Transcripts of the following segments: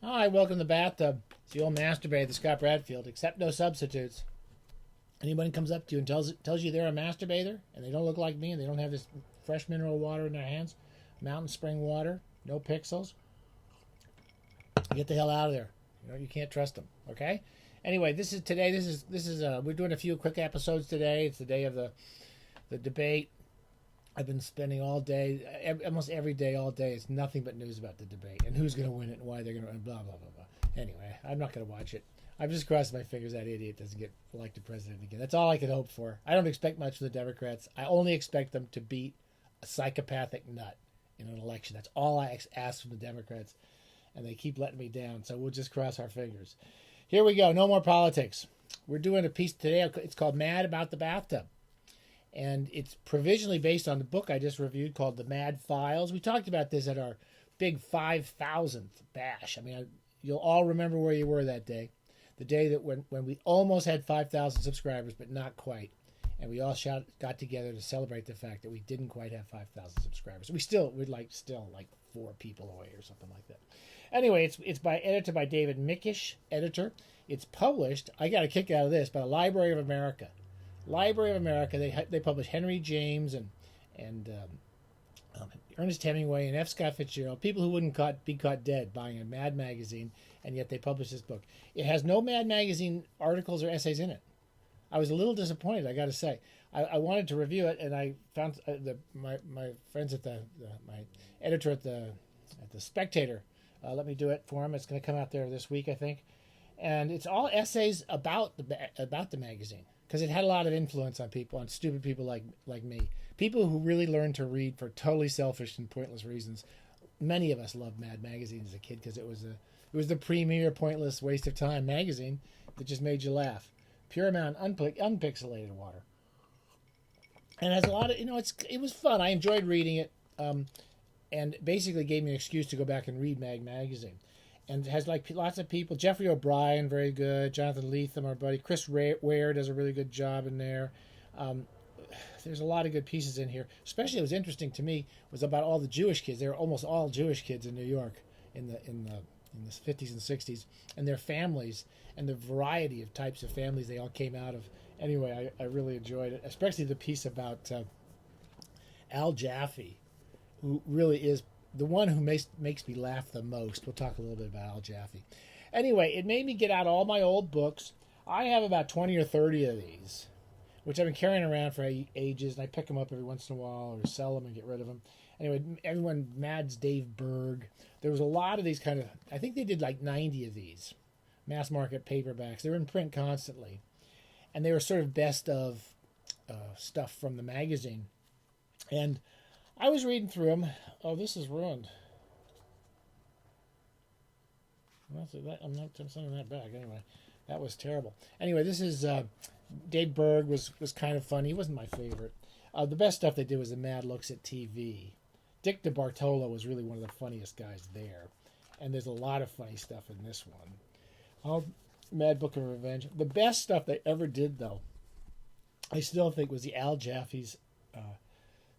Hi, welcome to the Bathtub. It's the old masturbator, the Scott Bradfield, except no substitutes. Anybody comes up to you and tells you they're a masturbator and they don't look like me and they don't have this fresh mineral water in their hands, mountain spring water, no pixels, get the hell out of there. You can't trust them. Okay. Anyway, this is today. We're doing a few quick episodes today. It's the day of the debate. I've been spending all day, almost every day, all day. It's nothing but news about the debate and who's going to win it and why they're going to win. Blah blah blah blah. Anyway, I'm not going to watch it. I've just crossed my fingers that idiot doesn't get elected president again. That's all I can hope for. I don't expect much from the Democrats. I only expect them to beat a psychopathic nut in an election. That's all I ask from the Democrats, and they keep letting me down. So we'll just cross our fingers. Here we go. No more politics. We're doing a piece today. It's called "Mad About the Bathtub." And it's provisionally based on the book I just reviewed called The Mad Files. We talked about this at our big 5,000th bash. I mean, you'll all remember where you were that day. The day that when we almost had 5,000 subscribers, but not quite. And we all got together to celebrate the fact that we didn't quite have 5,000 subscribers. We're still like 4 people away or something like that. Anyway, it's edited by David Mickish, editor. It's published, I got a kick out of this, by the Library of America. Library of America, they publish Henry James and Ernest Hemingway and F. Scott Fitzgerald, people who wouldn't be caught dead buying a Mad magazine, and yet they publish this book. It has no Mad magazine articles or essays in it. I was a little disappointed, I got to say. I wanted to review it, and I found my friends at my editor at the Spectator let me do it for him. It's going to come out there this week, I think, and it's all essays about the magazine. Because it had a lot of influence on people, on stupid people like me. People who really learned to read for totally selfish and pointless reasons. Many of us loved Mad Magazine as a kid because it was the premier pointless waste of time magazine that just made you laugh. Pure amount, unpixelated water. And it has a lot of, it was fun. I enjoyed reading it, and basically gave me an excuse to go back and read Mad Magazine. And it has lots of people. Jeffrey O'Brien, very good. Jonathan Lethem, our buddy. Chris Ware does a really good job in there. There's a lot of good pieces in here. Especially, what was interesting to me was about all the Jewish kids. They were almost all Jewish kids in New York in the 50s and 60s, and their families and the variety of types of families they all came out of. Anyway, I really enjoyed it, especially the piece about Al Jaffe, who really is the one who makes me laugh the most. We'll talk a little bit about Al Jaffe. Anyway, it made me get out all my old books. I have about 20 or 30 of these, which I've been carrying around for ages, and I pick them up every once in a while or sell them and get rid of them. Anyway, everyone Mads Dave Berg. There was a lot of these kind of, I think they did like 90 of these mass market paperbacks. They were in print constantly, and they were sort of best of stuff from the magazine. And I was reading through them. Oh, this is ruined. I'm not sending that back. Anyway, that was terrible. Anyway, this is Dave Berg was kind of funny. He wasn't my favorite. The best stuff they did was the Mad Looks at TV. Dick DeBartolo was really one of the funniest guys there. And there's a lot of funny stuff in this one. Mad Book of Revenge. The best stuff they ever did, though, I still think was the Al Jaffe's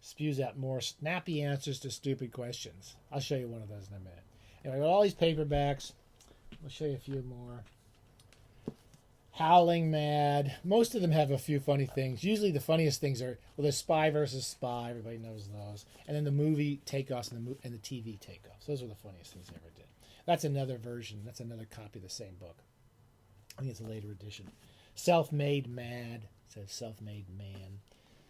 spews out more snappy answers to stupid questions. I'll show you one of those in a minute. Anyway, I got all these paperbacks. I'll show you a few more. Howling Mad. Most of them have a few funny things. Usually the funniest things are, well, there's Spy versus Spy. Everybody knows those. And then the movie takeoffs and the TV takeoffs. Those are the funniest things they ever did. That's another version. That's another copy of the same book. I think it's a later edition. Self-Made Mad. It says Self-Made Man.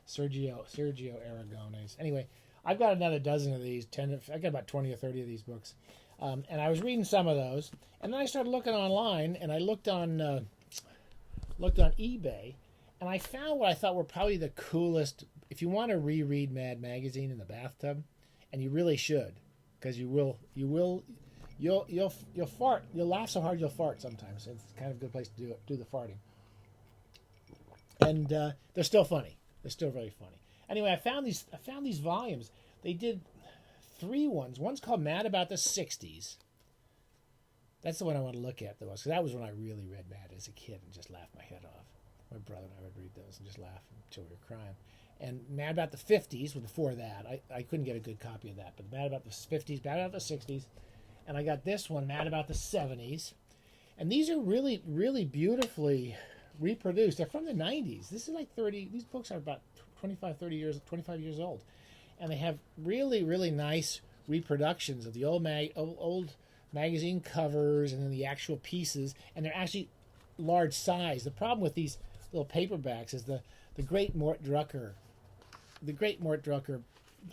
Sergio Aragones. Anyway, I've got another dozen of these. I got about 20 or 30 of these books, and I was reading some of those, and then I started looking online, and I looked on eBay, and I found what I thought were probably the coolest. If you want to reread Mad Magazine in the bathtub, and you really should, because you'll fart. You'll laugh so hard you'll fart sometimes. It's kind of a good place to do the farting, and they're still funny. They're still very funny. Anyway, I found these volumes. They did 3 ones. One's called Mad About the 60s. That's the one I want to look at the most, because that was when I really read Mad as a kid and just laughed my head off. My brother and I would read those and just laugh until we were crying. And Mad About the 50s, before that, I couldn't get a good copy of that, but Mad About the 50s, Mad About the 60s, And I got this one, Mad About the 70s. And these are really, really beautifully reproduced. They're from the 90s. This is like 30, these books are about 25 years old. And they have really, really nice reproductions of the old magazine covers and then the actual pieces. And they're actually large size. The problem with these little paperbacks is the great Mort Drucker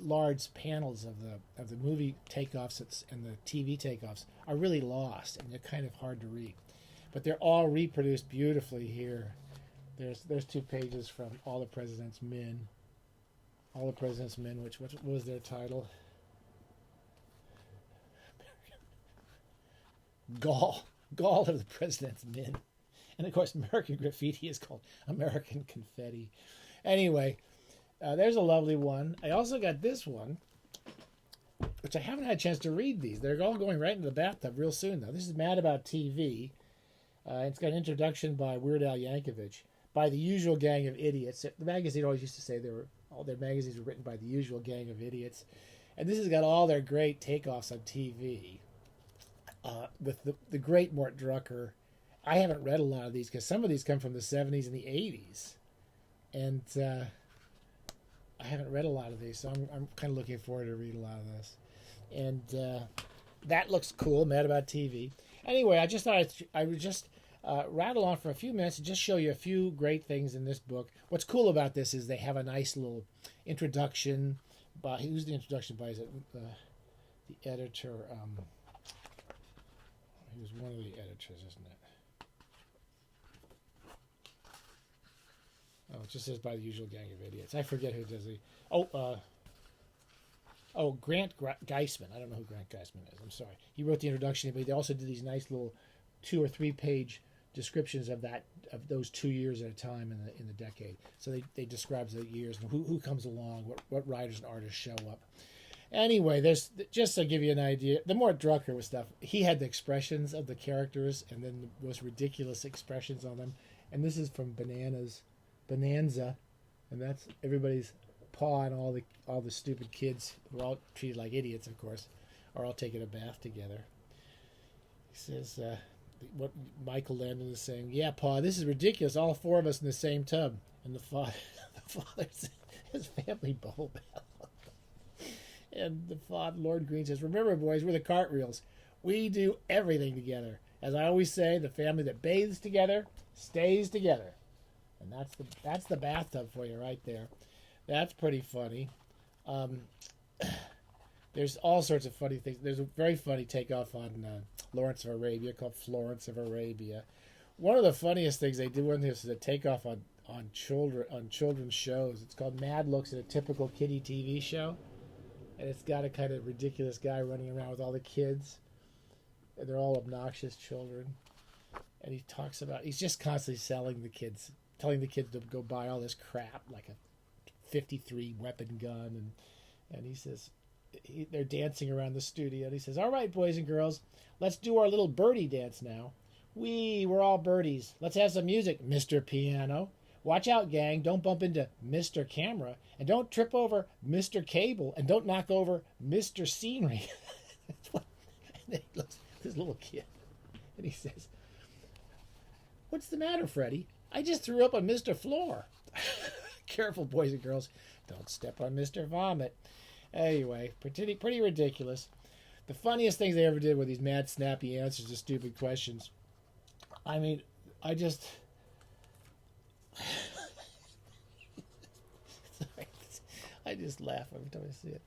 large panels of the movie takeoffs and the TV takeoffs are really lost, and they're kind of hard to read. But they're all reproduced beautifully here. There's 2 pages from All the President's Men. All the President's Men, what was their title? Gall of the President's Men. And of course, American Graffiti is called American Confetti. Anyway, there's a lovely one. I also got this one, which I haven't had a chance to read these. They're all going right into the bathtub real soon, though. This is Mad About TV. It's got an introduction by Weird Al Yankovic, by the usual gang of idiots. The magazine always used to say all their magazines were written by the usual gang of idiots. And this has got all their great takeoffs on TV. With the great Mort Drucker. I haven't read a lot of these because some of these come from the 70s and the 80s. And I haven't read a lot of these, so I'm kind of looking forward to read a lot of this. And that looks cool, Mad About TV. Anyway, I just thought I would just rattle on for a few minutes and just show you a few great things in this book. What's cool about this is they have a nice little introduction. Who's the introduction by? Is it the editor? He was one of the editors, isn't it? Oh, it just says by the usual gang of idiots. I forget who does the. Grant Geisman. I don't know who Grant Geisman is. I'm sorry. He wrote the introduction, but they also did these nice little 2 or 3 page descriptions of those 2 years at a time in the decade. So they describe the years and who comes along, what writers and artists show up. Anyway, there's just to give you an idea. The Mort Drucker was stuff. He had the expressions of the characters and then the most ridiculous expressions on them. And this is from Bonanza, and that's everybody's paw, and all the stupid kids who are all treated like idiots, of course, are all taking a bath together. He says, what Michael Landon is saying, yeah, Pa, this is ridiculous, all 4 of us in the same tub. And the father's his family bowl bath. And the father, Lord Green, says, remember, boys, we're the cartwheels. We do everything together. As I always say, the family that bathes together stays together. And that's the bathtub for you right there. That's pretty funny. There's all sorts of funny things. There's a very funny takeoff on Lawrence of Arabia called Florence of Arabia. One of the funniest things they do in this is a takeoff on children's shows. It's called Mad Looks at a Typical Kiddie TV Show. And it's got a kind of ridiculous guy running around with all the kids. And they're all obnoxious children. And he's just constantly telling the kids to go buy all this crap, like a 53 weapon gun. And he says, they're dancing around the studio. And he says, all right, boys and girls, let's do our little birdie dance now. We're all birdies. Let's have some music, Mr. Piano. Watch out, gang. Don't bump into Mr. Camera. And don't trip over Mr. Cable. And don't knock over Mr. Scenery. And then he looks at this little kid. And he says, what's the matter, Freddie? I just threw up on Mr. Floor. Careful, boys and girls. Don't step on Mr. Vomit. Anyway, pretty ridiculous. The funniest things they ever did were these mad, snappy answers to stupid questions. I mean, I just... I just laugh every time I see it.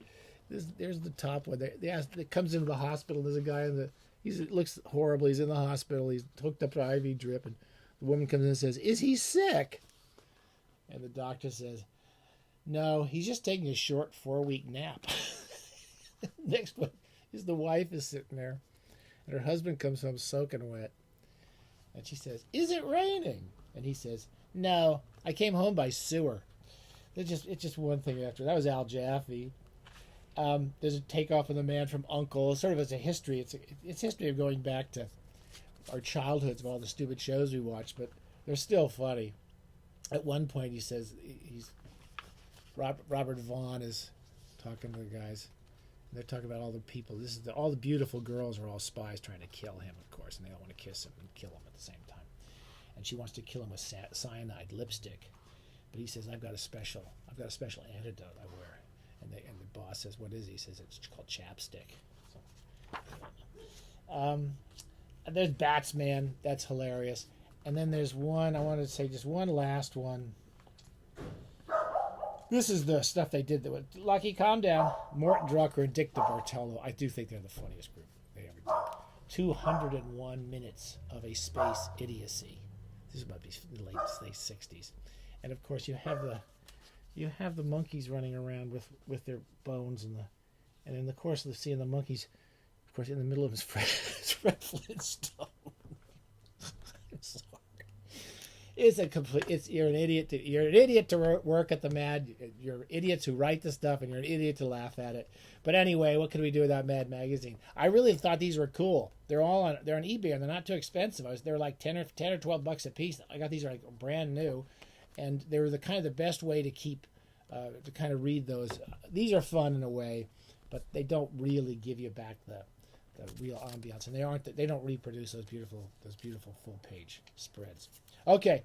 There's the top one. It comes into the hospital. There's a guy he looks horrible. He's in the hospital. He's hooked up to IV drip, and the woman comes in and says, "Is he sick?" And the doctor says, "No, he's just taking a short 4-week nap." Next one is the wife is sitting there, and her husband comes home soaking wet, and she says, "Is it raining?" And he says, "No, I came home by sewer." It's just one thing after. That was Al Jaffe. There's a takeoff of The Man from U.N.C.L.E. Sort of as a history. It's history of going back to our childhoods of all the stupid shows we watched, but they're still funny. At one point, he says Robert Vaughn is talking to the guys. They're talking about all the people. All the beautiful girls are all spies trying to kill him, of course, and they all want to kiss him and kill him at the same time. And she wants to kill him with cyanide lipstick, but he says, I've got a special antidote I wear. And the boss says, what is it? He says, it's called chapstick. So, there's Batsman. That's hilarious. And then there's one, I wanted to say just one last one. This is the stuff they did. Lucky, calm down. Morton Drucker and Dick DeBartolo. I do think they're the funniest group they ever did. 201 minutes of a space idiocy. This is about to be late 60s. And of course you have the monkeys running around with their bones and in the course of seeing the monkeys, of course in the middle of his Fred Flintstone. I'm sorry. You're an idiot. You're an idiot to work at the Mad. You're idiots who write the stuff, and you're an idiot to laugh at it. But anyway, what can we do without Mad Magazine? I really thought these were cool. They're on eBay, and they're not too expensive. They're like 10 or $12 a piece. I got these like brand new, and they were the kind of the best way to keep to kind of read those. These are fun in a way, but they don't really give you back the real ambiance, and they don't reproduce those beautiful full page spreads. Okay,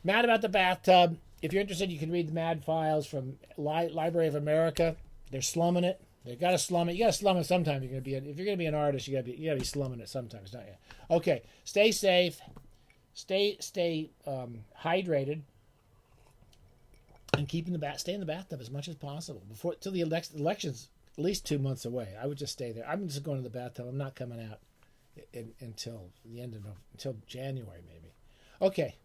Mad About the Bathtub. If you're interested, you can read the Mad Files from Library of America. They're slumming it. They got to slum it. You got to slum it sometime. If you're gonna be an artist, you got to be slumming it sometimes, don't you? Okay, stay safe. Stay hydrated, and stay in the bathtub as much as possible till the election's at least 2 months away. I would just stay there. I'm just going to the bathtub. I'm not coming out until the end of until January maybe. Okay,